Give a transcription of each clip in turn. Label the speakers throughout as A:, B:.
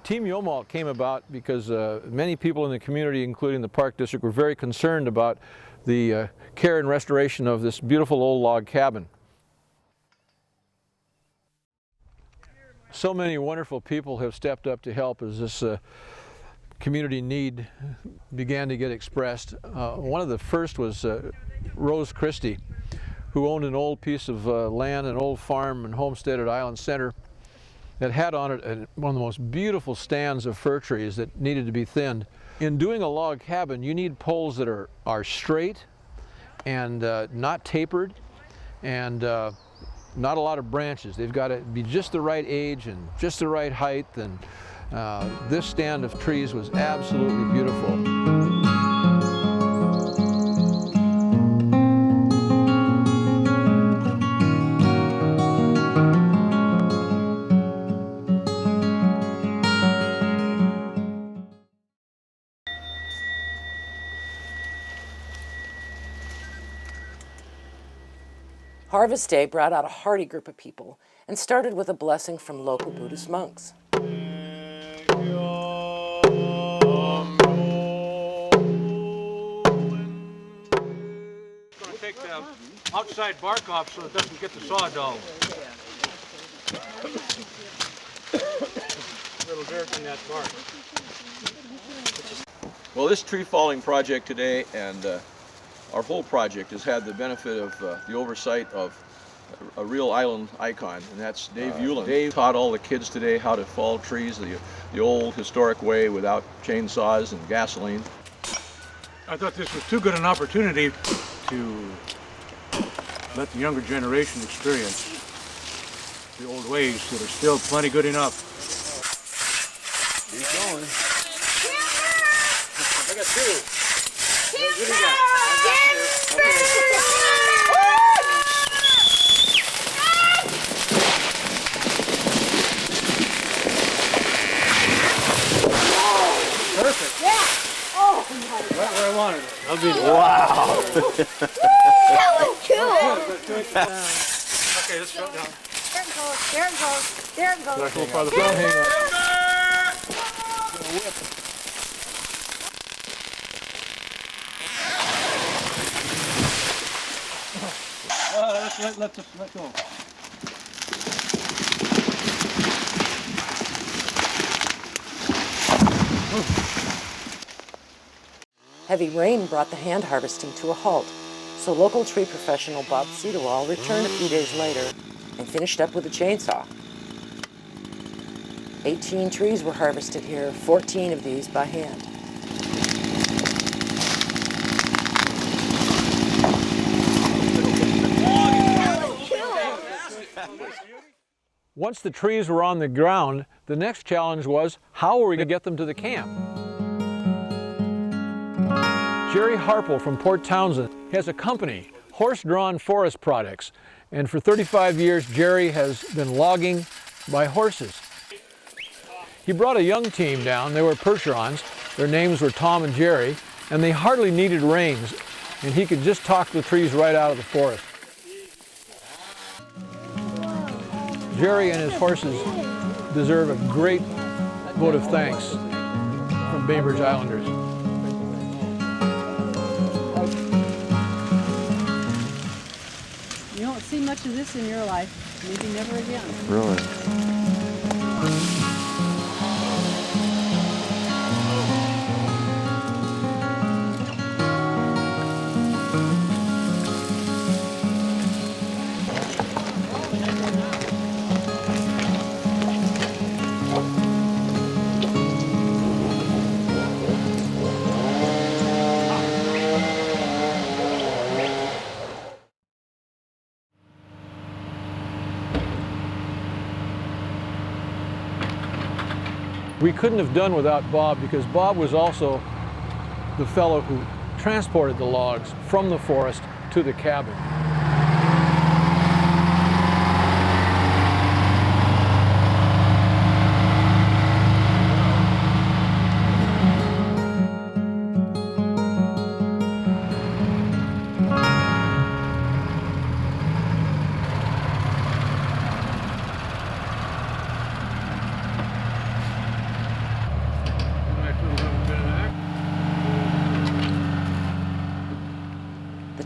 A: Team Yeomalt came about because many people in the community, including the Park District, were very concerned about the care and restoration of this beautiful old log cabin. So many wonderful people have stepped up to help as this community need began to get expressed. One of the first was Rose Christie, who owned an old piece of land, an old farm and homestead at Island Center that had on it one of the most beautiful stands of fir trees that needed to be thinned. In doing a log cabin, you need poles that are straight and not tapered and not a lot of branches. They've got to be just the right age and just the right height, and this stand of trees was absolutely beautiful.
B: Harvest Day brought out a hearty group of people and started with a blessing from local Buddhist monks.
C: Gonna take the outside bark off so it doesn't get the sawdall. Little dirt in that bark.
A: Well, this tree falling project today and our whole project has had the benefit of the oversight of a real island icon, and that's Dave Hewlin. Dave taught all the kids today how to fall trees the old historic way without chainsaws and gasoline.
C: I thought this was too good an opportunity to let the younger generation experience the old ways that are still plenty good enough.
A: Keep going.
C: I got two. What do you got?
D: Perfect. Yeah. Oh my God.
C: Right where I wanted it.
A: That'll be wow.
D: That was cool.
C: Okay, let's go down.
D: There it goes. There it goes. There it goes.
A: Go farther. Don't hang on.
C: Let go.
B: Heavy rain brought the hand harvesting to a halt, so local tree professional Bob Cedarwall returned a few days later and finished up with a chainsaw. 18 trees were harvested here, 14 of these by hand.
A: Once the trees were on the ground, the next challenge was, how were we going to get them to the camp? Jerry Harple from Port Townsend has a company, Horse-Drawn Forest Products, and for 35 years Jerry has been logging by horses. He brought a young team down. They were Percherons. Their names were Tom and Jerry, and they hardly needed reins, and he could just talk the trees right out of the forest. Jerry and his horses deserve a great vote of thanks from Bainbridge Islanders.
E: You won't see much of this in your life, maybe never again.
A: Really? We couldn't have done without Bob, because Bob was also the fellow who transported the logs from the forest to the cabin.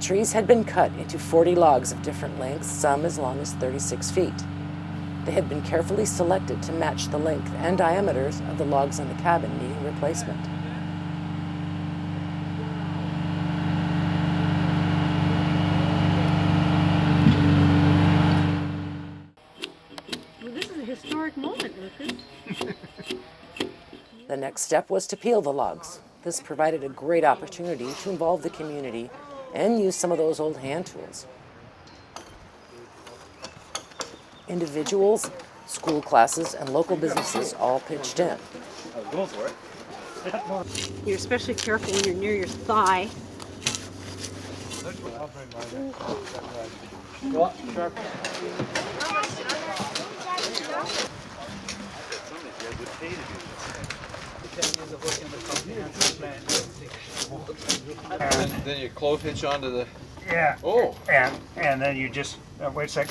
B: trees had been cut into 40 logs of different lengths, some as long as 36 feet. They had been carefully selected to match the length and diameters of the logs on the cabin needing replacement.
E: Well, this is a historic moment, Lucas.
B: The next step was to peel the logs. This provided a great opportunity to involve the community and use some of those old hand tools. Individuals, school classes, and local businesses all pitched in.
E: You're especially careful when you're near your thigh.
A: Then you clove hitch onto the...
F: Yeah.
A: Oh!
F: And then you just, wait a sec.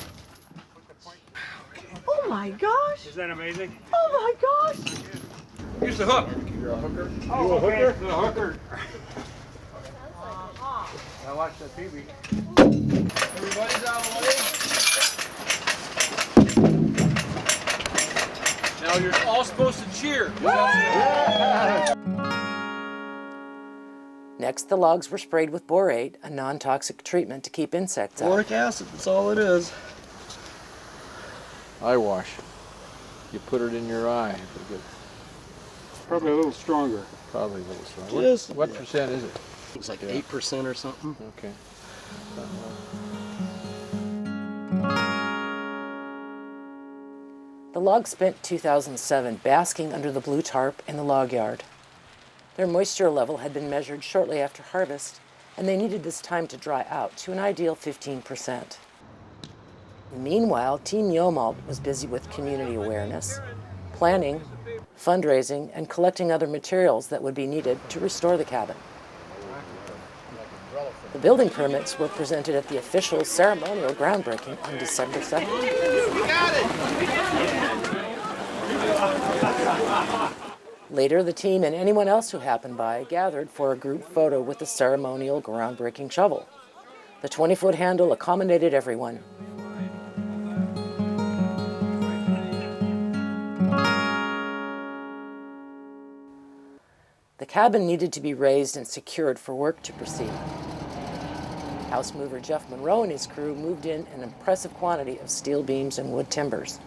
E: Oh my gosh!
F: Is that amazing?
E: Oh my gosh!
C: Here's the hook.
A: You're a hooker?
F: Oh, okay.
C: The hooker. Now watch that Pee-wee.
A: Everybody's out of the way. Now you're all supposed to cheer.
B: Next, the logs were sprayed with borate, a non-toxic treatment to keep insects out.
G: Boric acid, that's all it is.
A: Eye wash. You put it in your eye.
C: Probably a little stronger.
A: Probably a little strong.
G: Yes.
A: What percent is it?
G: It's like 8% or something.
A: Okay.
B: The logs spent 2007 basking under the blue tarp in the log yard. Their moisture level had been measured shortly after harvest, and they needed this time to dry out to an ideal 15%. Meanwhile, Team Yeomalt was busy with community awareness, planning, fundraising, and collecting other materials that would be needed to restore the cabin. The building permits were presented at the official ceremonial groundbreaking on December 2nd. Later, the team and anyone else who happened by gathered for a group photo with the ceremonial groundbreaking shovel. The 20-foot handle accommodated everyone. The cabin needed to be raised and secured for work to proceed. House mover Jeff Monroe and his crew moved in an impressive quantity of steel beams and wood timbers.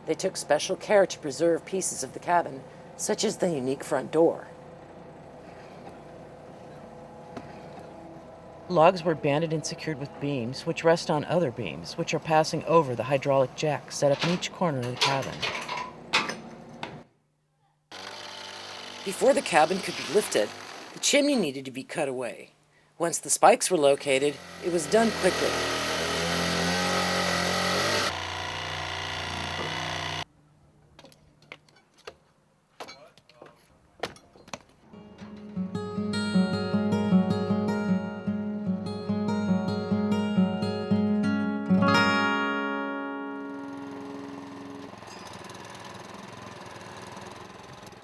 B: They took special care to preserve pieces of the cabin, such as the unique front door. Logs were banded and secured with beams, which rest on other beams, which are passing over the hydraulic jack set up in each corner of the cabin. Before the cabin could be lifted, the chimney needed to be cut away. Once the spikes were located, it was done quickly.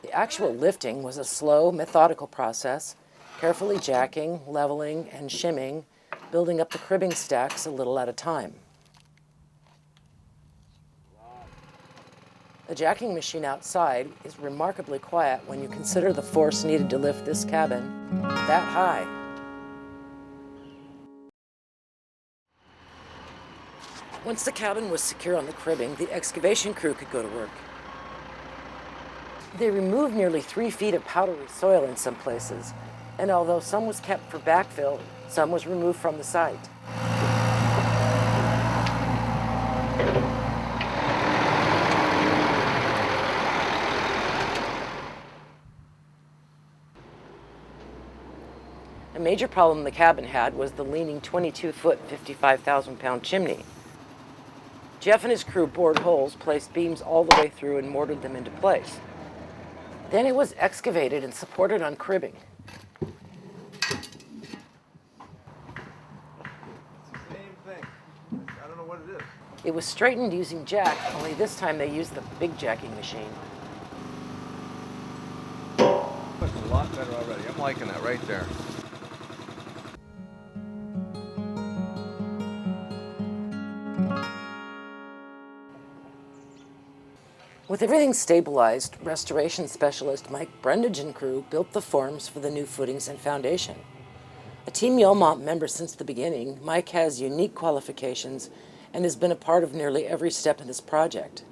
B: The actual lifting was a slow, methodical process, carefully jacking, leveling, and shimming, building up the cribbing stacks a little at a time. The jacking machine outside is remarkably quiet when you consider the force needed to lift this cabin that high. Once the cabin was secure on the cribbing, the excavation crew could go to work. They removed nearly 3 feet of powdery soil in some places, and although some was kept for backfill, some was removed from the site. A major problem the cabin had was the leaning 22-foot, 55,000-pound chimney. Jeff and his crew bored holes, placed beams all the way through, and mortared them into place. Then it was excavated and supported on cribbing. It was straightened using jack, only this time they used the big jacking machine.
H: A lot better already. I'm liking that right there.
B: With everything stabilized, restoration specialist Mike Brendage and crew built the forms for the new footings and foundation. A Team Yeomalt member since the beginning, Mike has unique qualifications and has been a part of nearly every step in this project.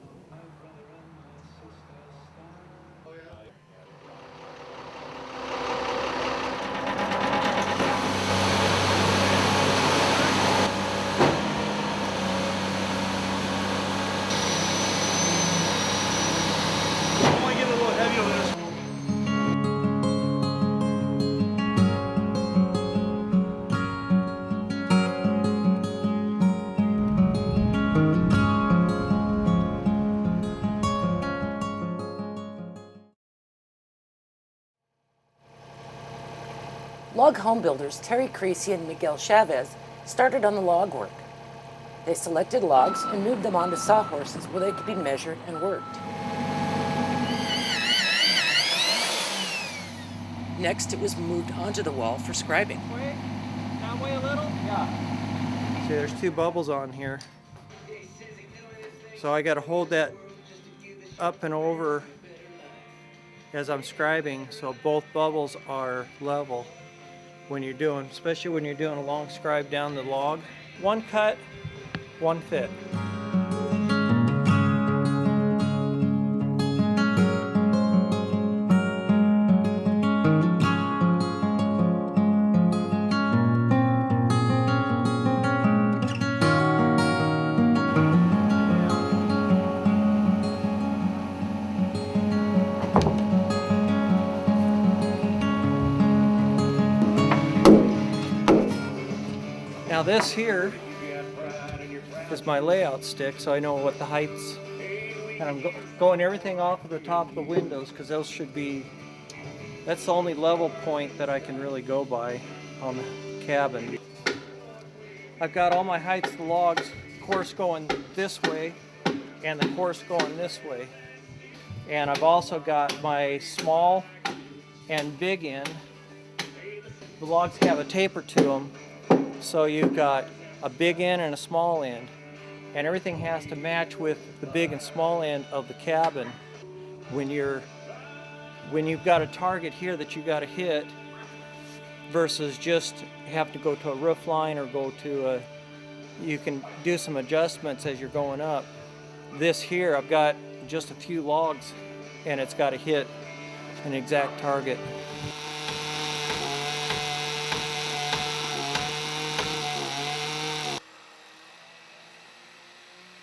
B: Log home builders Terry Creasy and Miguel Chavez started on the log work. They selected logs and moved them onto sawhorses where they could be measured and worked. Next, it was moved onto the wall for scribing.
I: Wait, that way a little? Yeah. See, there's two bubbles on here. So I got to hold that up and over as I'm scribing so both bubbles are level when you're doing, especially when you're doing a long scribe down the log. One cut, one fit. Now this here is my layout stick, so I know what the heights, and I'm going everything off of the top of the windows because those should be, that's the only level point that I can really go by on the cabin. I've got all my heights of the logs, course going this way and the course going this way. And I've also got my small and big end. The logs have a taper to them. So you've got a big end and a small end, and everything has to match with the big and small end of the cabin. When you've got a target here that you got to hit, versus just have to go to a roof line or go to a, you can do some adjustments as you're going up. This here, I've got just a few logs, and it's got to hit an exact target.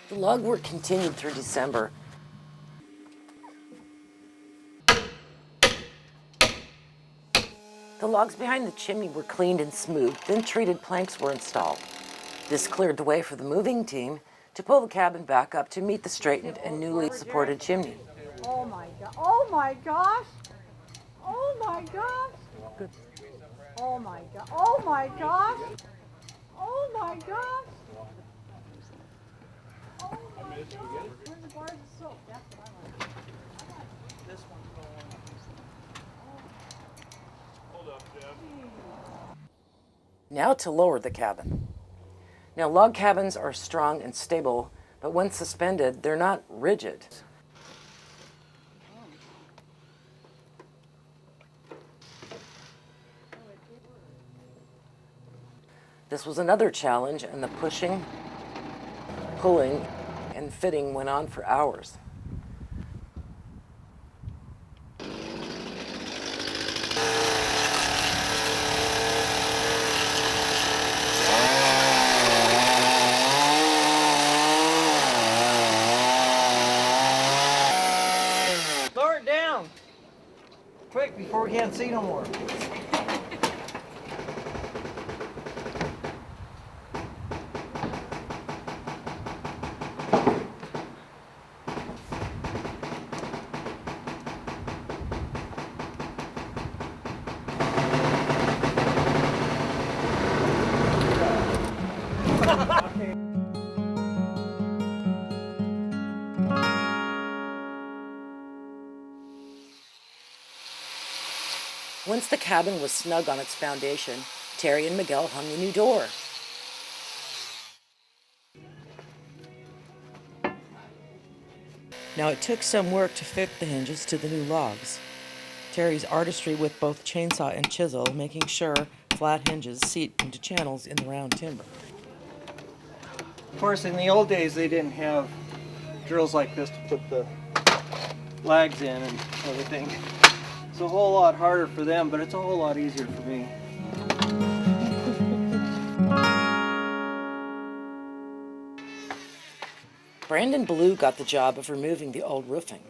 B: The log work continued through December. The logs behind the chimney were cleaned and smoothed, then treated planks were installed. This cleared the way for the moving team to pull the cabin back up to meet the straightened and newly supported chimney.
D: Oh my god. Oh my gosh. Oh my gosh.
B: Good.
D: Oh my god. Oh my gosh. Oh my gosh. Oh my gosh. Where's the bars of soap? That's what I want.
I: This one's going.
B: Now to lower the cabin. Now log cabins are strong and stable, but when suspended, they're not rigid. This was another challenge, and the pushing, pulling, and fitting went on for hours.
I: Lower it down! Quick, before we can't see no more.
B: Once the cabin was snug on its foundation, Terry and Miguel hung the new door. Now it took some work to fit the hinges to the new logs. Terry's artistry with both chainsaw and chisel, making sure flat hinges seat into channels in the round timber.
I: Of course, in the old days, they didn't have drills like this to put the lags in and everything. It's a whole lot harder for them, but it's a whole lot easier for me.
B: Brandon Blue got the job of removing the old roofing.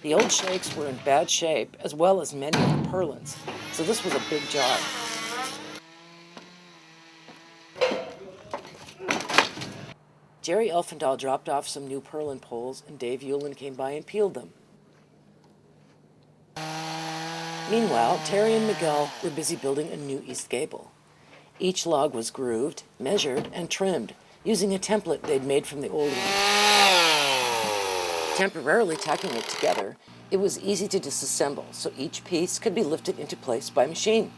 B: The old shakes were in bad shape, as well as many of the purlins, so this was a big job. Jerry Elfendahl dropped off some new purlin poles, and Dave Hewlin came by and peeled them. Meanwhile, Terry and Miguel were busy building a new east gable. Each log was grooved, measured, and trimmed, using a template they'd made from the old one. Temporarily tacking it together, it was easy to disassemble, so each piece could be lifted into place by machine.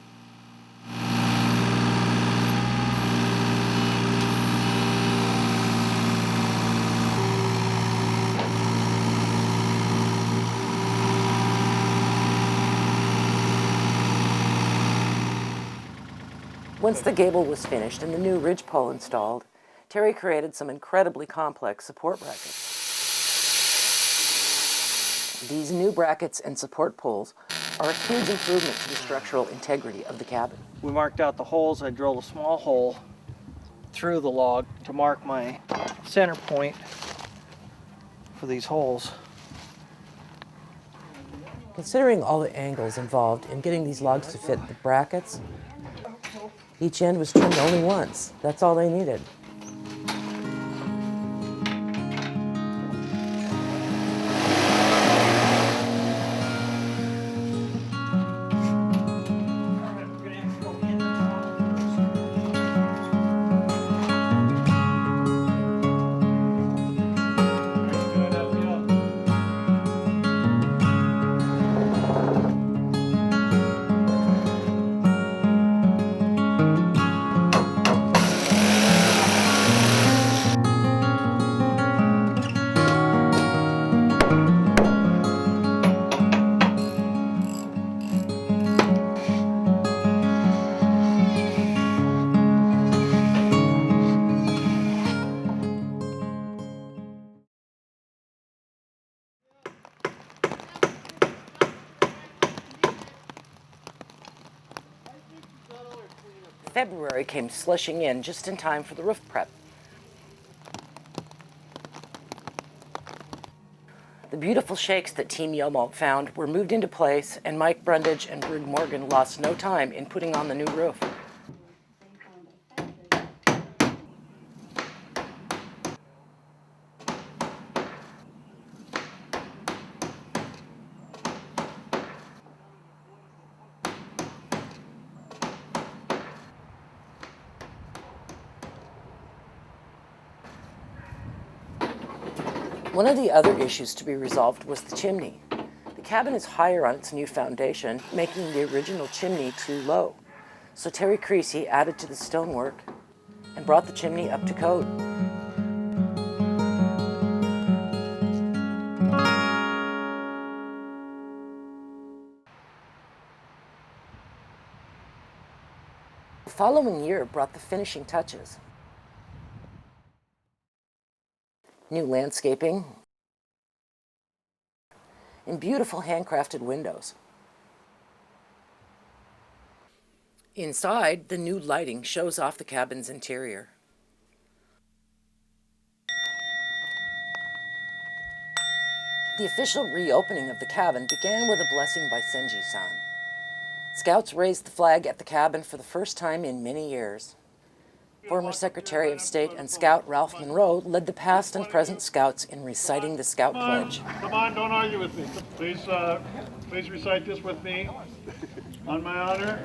B: Once the gable was finished and the new ridgepole installed, Terry created some incredibly complex support brackets. These new brackets and support poles are a huge improvement to the structural integrity of the cabin.
I: We marked out the holes. I drilled a small hole through the log to mark my center point for these holes.
B: Considering all the angles involved in getting these logs to fit the brackets, each end was trimmed only once. That's all they needed. February came slushing in just in time for the roof prep. The beautiful shakes that Team Yeomalt found were moved into place, and Mike Brundage and Brig Morgan lost no time in putting on the new roof. One of the other issues to be resolved was the chimney. The cabin is higher on its new foundation, making the original chimney too low. So Terry Creasy added to the stonework and brought the chimney up to code. The following year brought the finishing touches. New landscaping, and beautiful handcrafted windows. Inside, the new lighting shows off the cabin's interior. The official reopening of the cabin began with a blessing by Senji-san. Scouts raised the flag at the cabin for the first time in many years. Former Secretary of State and Scout Ralph Monroe led the past and present Scouts in reciting the Scout Pledge.
J: Come on, don't argue with me. Please recite this with me. On my honor,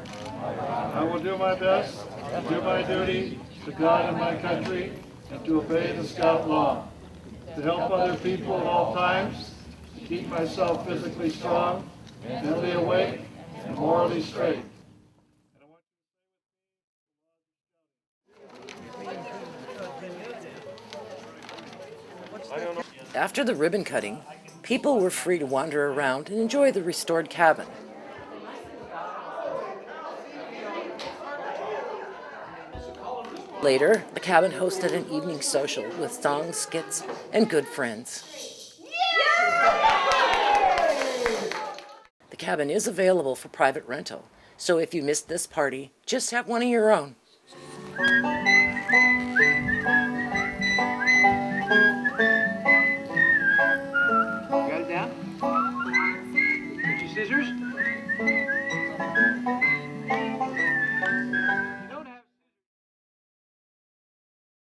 J: I will do my best to do my duty to God and my country and to obey the Scout law, to help other people at all times, to keep myself physically strong, mentally awake, and morally straight.
B: After the ribbon cutting, people were free to wander around and enjoy the restored cabin. Later, the cabin hosted an evening social with songs, skits, and good friends. The cabin is available for private rental, so if you missed this party, just have one of your own.
C: Got it down? Get your scissors.